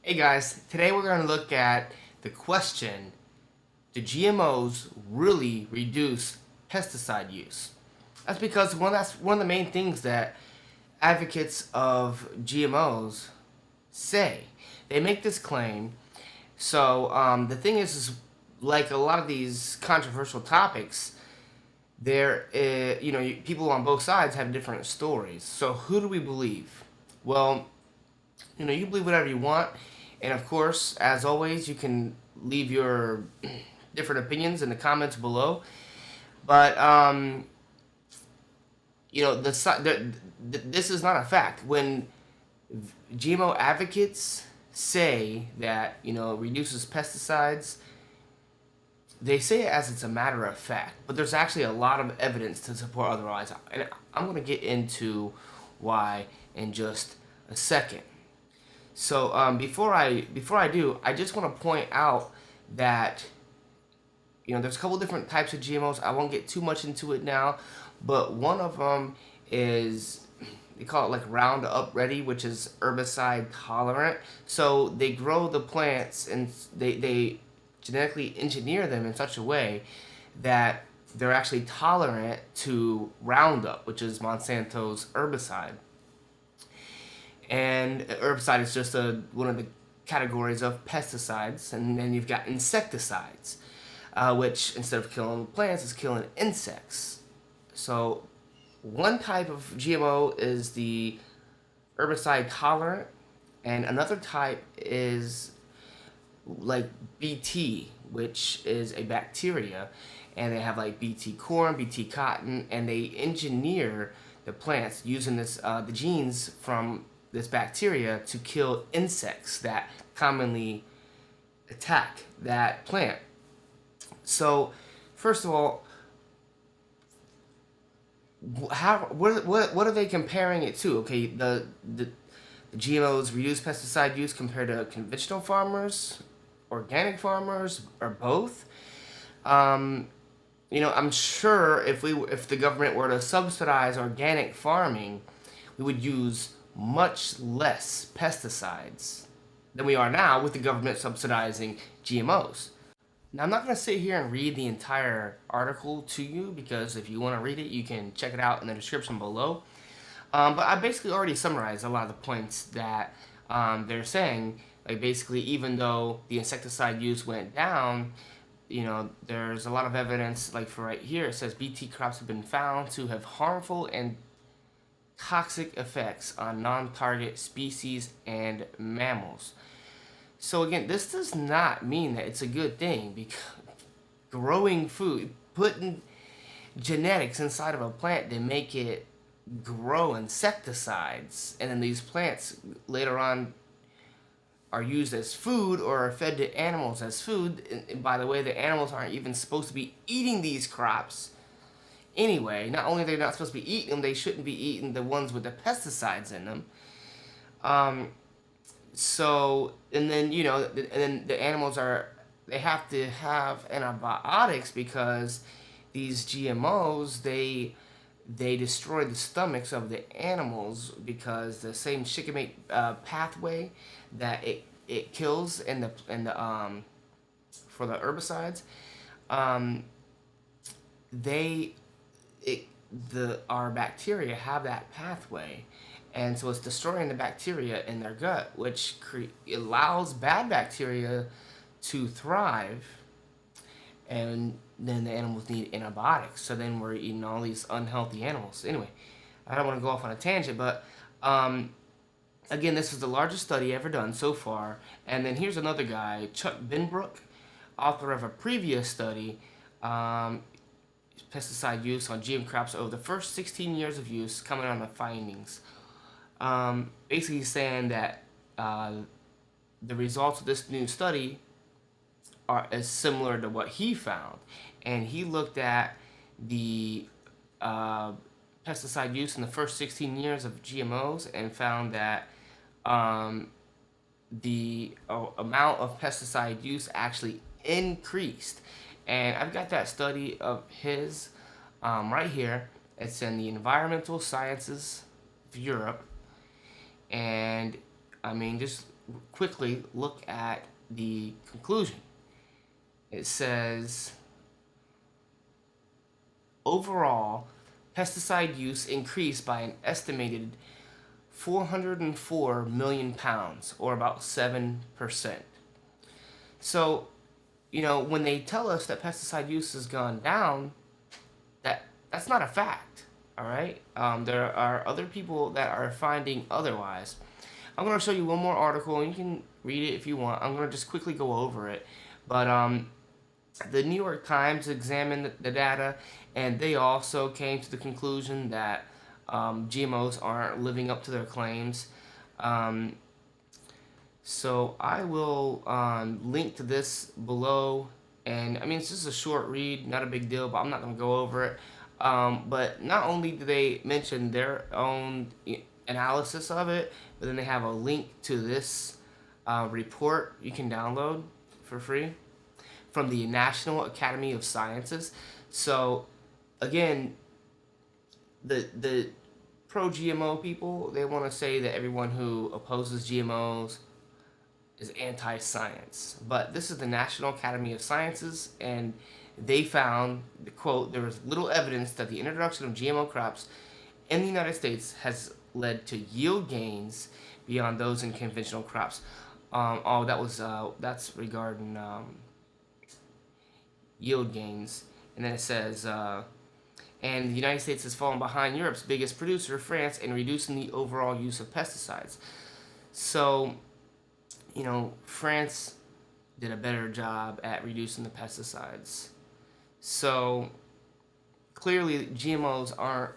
Hey guys, today we're going to look at the question, do GMOs really reduce pesticide use? That's because that's one of the main things that advocates of GMOs say. They make this claim. So the thing is like a lot of these controversial topics, people on both sides have different stories. So who do we believe? Well, you believe whatever you want, and of course, as always, you can leave your different opinions in the comments below. But this is not a fact. When GMO advocates say that it reduces pesticides, they say it as it's a matter of fact, but there's actually a lot of evidence to support otherwise, and I'm going to get into why in just a second. So before I do, I just want to point out that there's a couple different types of GMOs. I won't get too much into it now, but one of them is, they call it like Roundup Ready, which is herbicide tolerant. So they grow the plants and they genetically engineer them in such a way that they're actually tolerant to Roundup, which is Monsanto's herbicide. And herbicide is just one of the categories of pesticides. And then you've got insecticides, which instead of killing plants, is killing insects. So one type of GMO is the herbicide tolerant, and another type is like BT, which is a bacteria, and they have like BT corn, BT cotton, and they engineer the plants using the genes from this bacteria to kill insects that commonly attack that plant. So, first of all, what are they comparing it to? Okay, the GMOs reduce pesticide use compared to conventional farmers, organic farmers, or both. I'm sure if the government were to subsidize organic farming, we would use much less pesticides than we are now with the government subsidizing GMOs. Now, I'm not going to sit here and read the entire article to you because if you want to read it, you can check it out in the description below. But I basically already summarized a lot of the points that they're saying. Like basically, even though the insecticide use went down, there's a lot of evidence. Like for right here, it says BT crops have been found to have harmful and toxic effects on non-target species and mammals. So again, this does not mean that it's a good thing, because growing food, putting genetics inside of a plant to make it grow insecticides, and then these plants later on are used as food or are fed to animals as food. And by the way, the animals aren't even supposed to be eating these crops anyway. Not only are they not supposed to be eating them, they shouldn't be eating the ones with the pesticides in them. So, and then the animals they have to have antibiotics because these GMOs they destroy the stomachs of the animals, because the same shikimate pathway that it kills in the for the herbicides, they it our bacteria have that pathway, and so it's destroying the bacteria in their gut, which allows bad bacteria to thrive, and then the animals need antibiotics. So then we're eating all these unhealthy animals. Anyway, I don't want to go off on a tangent, but again, this is the largest study ever done so far. And then here's another guy, Chuck Benbrook, author of a previous study, pesticide use on GM crops over the first 16 years of use, coming on the findings. Basically saying that the results of this new study is similar to what he found. And he looked at the pesticide use in the first 16 years of GMOs and found that the amount of pesticide use actually increased. And I've got that study of his right here. It's in the Environmental Sciences of Europe. And I mean, just quickly look at the conclusion. It says, overall, pesticide use increased by an estimated 404 million pounds, or about 7%. So, when they tell us that pesticide use has gone down, that's not a fact. All right. There are other people that are finding otherwise. I'm going to show you one more article, and you can read it if you want. I'm going to just quickly go over it. But the New York Times examined the data, and they also came to the conclusion that GMOs aren't living up to their claims. So I will link to this below. And I mean, it's just a short read, not a big deal, but I'm not going to go over it. But not only do they mention their own analysis of it, but then they have a link to this report you can download for free from the National Academy of Sciences. So again, the pro-GMO people, they want to say that everyone who opposes GMOs is anti-science. But this is the National Academy of Sciences, and they found, quote, there was little evidence that the introduction of GMO crops in the United States has led to yield gains beyond those in conventional crops. That's regarding yield gains. And then it says, and the United States has fallen behind Europe's biggest producer, France, in reducing the overall use of pesticides. So, France did a better job at reducing the pesticides. So clearly GMOs aren't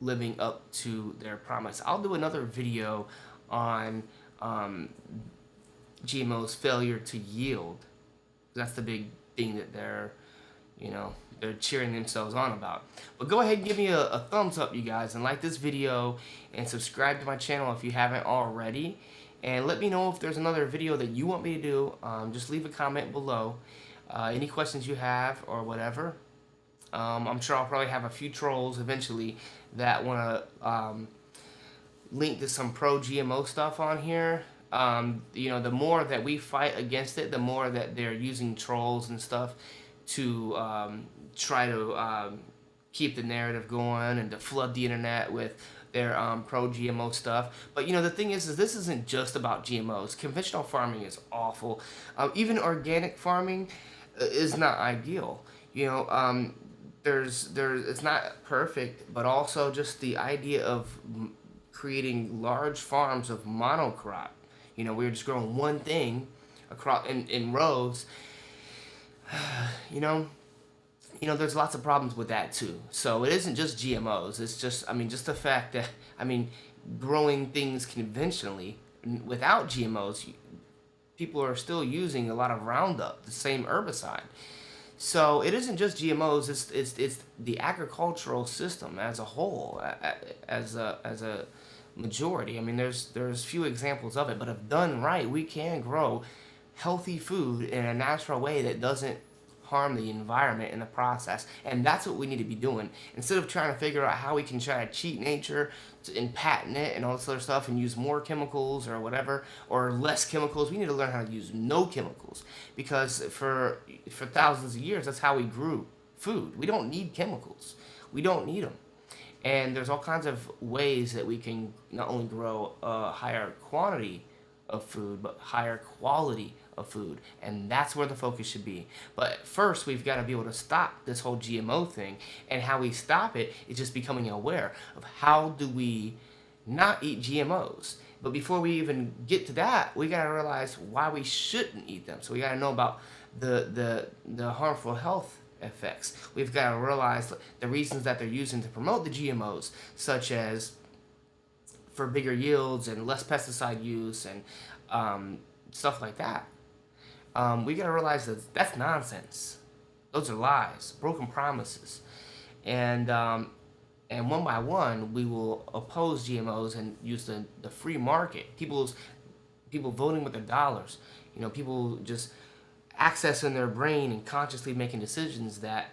living up to their promise. I'll do another video on GMOs' failure to yield. That's the big thing that they're cheering themselves on about. But go ahead and give me a thumbs up, you guys, and like this video and subscribe to my channel if you haven't already. And let me know if there's another video that you want me to do. Just leave a comment below. Any questions you have or whatever. I'm sure I'll probably have a few trolls eventually that want to link to some pro-GMO stuff on here. The more that we fight against it, the more that they're using trolls and stuff to try to keep the narrative going and to flood the internet with their pro-GMO stuff. But the thing is this isn't just about GMOs. Conventional farming is awful. Even organic farming is not ideal. It's not perfect, but also just the idea of creating large farms of monocrop. We're just growing one thing across in rows. There's lots of problems with that too. So it isn't just GMOs. It's just the fact that growing things conventionally without GMOs, people are still using a lot of Roundup, the same herbicide. So it isn't just GMOs. It's the agricultural system as a whole, as a majority. There's few examples of it, but if done right, we can grow healthy food in a natural way that doesn't harm the environment in the process. And that's what we need to be doing, instead of trying to figure out how we can try to cheat nature and patent it and all this other stuff and use more chemicals or whatever, or less chemicals. We need to learn how to use no chemicals, because for thousands of years that's how we grew food. We don't need chemicals. We don't need them. And there's all kinds of ways that we can not only grow a higher quantity of food, but higher quality of food. And that's where the focus should be. But first, we've got to be able to stop this whole GMO thing. And how we stop it is just becoming aware of how do we not eat GMOs. But before we even get to that, we got to realize why we shouldn't eat them. So we got to know about the harmful health effects. We've got to realize the reasons that they're using to promote the GMOs, such as for bigger yields and less pesticide use and stuff like that. We got to realize that that's nonsense. Those are lies, broken promises. And one by one, we will oppose GMOs and use the free market. People voting with their dollars. People just accessing their brain and consciously making decisions that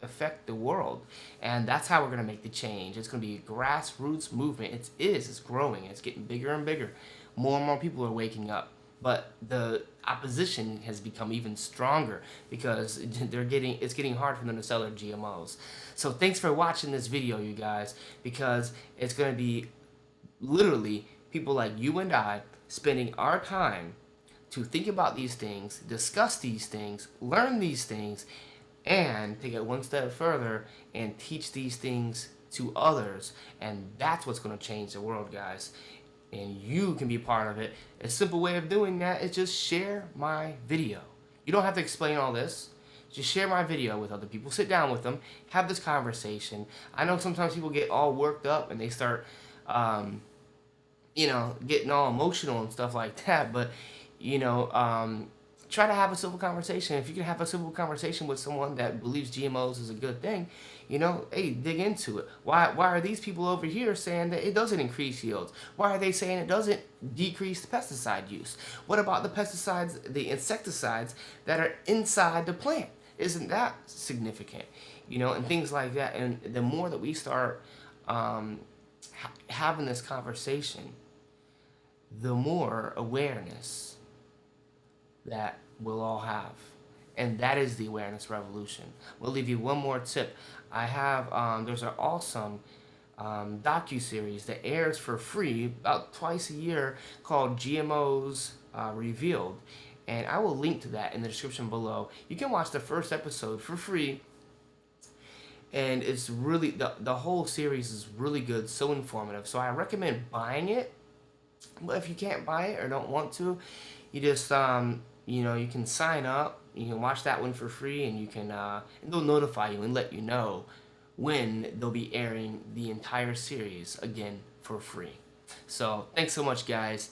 affect the world. And that's how we're going to make the change. It's going to be a grassroots movement. It's growing. It's getting bigger and bigger. More and more people are waking up. but the opposition has become even stronger because it's getting hard for them to sell their GMOs. So thanks for watching this video, you guys, because it's going to be literally people like you and I spending our time to think about these things, discuss these things, learn these things, and take it one step further and teach these things to others. And that's what's going to change the world, guys. And you can be part of it. A simple way of doing that is just share my video. You don't have to explain all this. Just share my video with other people. Sit down with them. Have this conversation. I know sometimes people get all worked up and they start, getting all emotional and stuff like that. But, try to have a simple conversation. If you can have a simple conversation with someone that believes GMOs is a good thing, hey, dig into it. Why are these people over here saying that it doesn't increase yields? Why are they saying it doesn't decrease the pesticide use? What about the pesticides, the insecticides that are inside the plant? Isn't that significant? And things like that. And the more that we start having this conversation, the more awareness that we'll all have. And that is the awareness revolution. We'll leave you one more tip. I have, there's an awesome docu-series that airs for free about twice a year called GMOs Revealed. And I will link to that in the description below. You can watch the first episode for free. And it's really, the whole series is really good, so informative. So I recommend buying it. But if you can't buy it or don't want to, you just, you can sign up. You can watch that one for free, and you can, and they'll notify you and let you know when they'll be airing the entire series again for free. So thanks so much, guys.